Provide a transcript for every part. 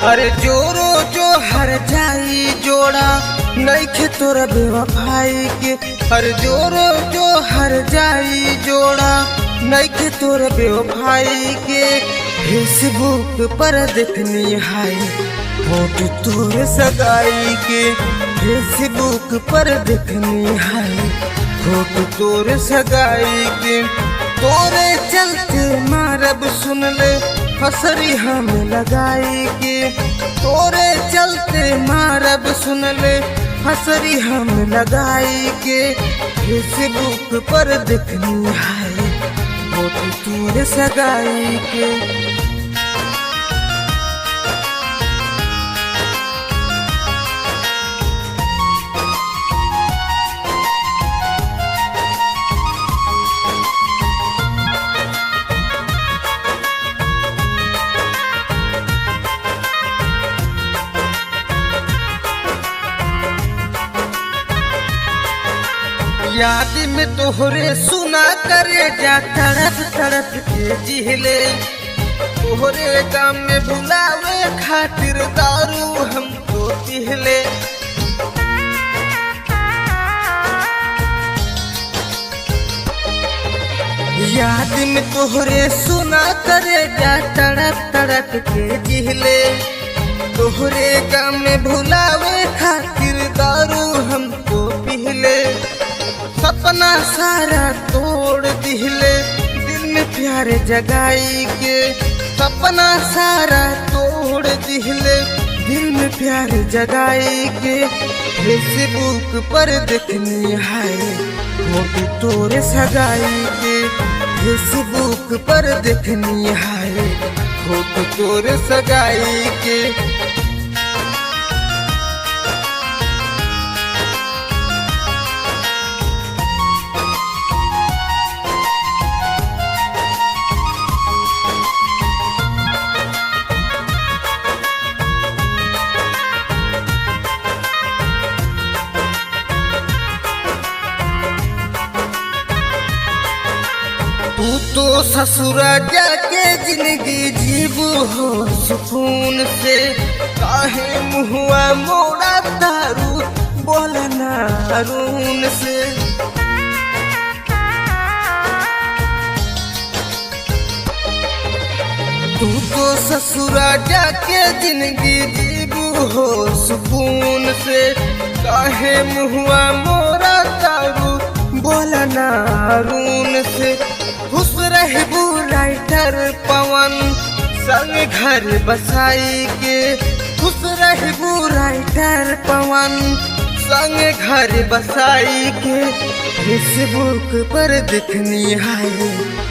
अरे जोरो जो हर जाई जोड़ा नइखे तोरा बेवफाई के। अरे जोरो जो हर जाई जोड़ा नइखे तोरा बेवफाई के। फेसबुक पर देखनी हाय फोटो तोरे सगाई के। फेसबुक पर देखनी हाय फोटो तोरे सगाई के। तोरे चलते मारब सुन ले फसरी हम लगाई के। तोरे चलते मारब सुन ले फसरी हम लगाई के। फेसबुक पर देखनी हाय फोटो तोरे सगाई के। याद में तोहरे सुना करे जा तड़प तड़प के जिहले। तोहरे काम में भुलावे खातिर दारू हमको पिहले। याद में तोहरे सुना करे जा तड़प तड़प के जिहले। तोहरे काम में भुलावे खातिर दारू हमको पिहले। सपना सारा तोड़ दिहले दिल में प्यार जगाई के। सपना सारा तोड़ दिहले दिल में प्यार जगाई के। फेसबुक पर देखनी हाय फोटो तोरे सगाई के। फेसबुक पर देखनी हाय फोटो तोरे सगाई के। तू तो ससुरा जाके जिंदगी जीबू हो सुकून से। काहे मुहुआ मोड़ा तारू बोलना अरुण से। तू तो ससुरा जाके जिंदगी जीबू हो सुकून से। काहे मुहुआ मोड़ा तारू बोलना अरुण से। खुश रहबू राइटर पवन संग घर बसाई के। खुश रहबू राइटर पवन संग घर बसाई के। फेसबुक पर देखनी हाय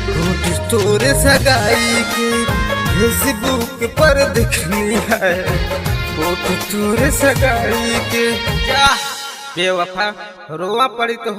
फोटो तोरे सगाई के। फेसबुक पर देखनी है फोटो तोरे सगाई के। क्या बेवफा रोवा पड़ी तो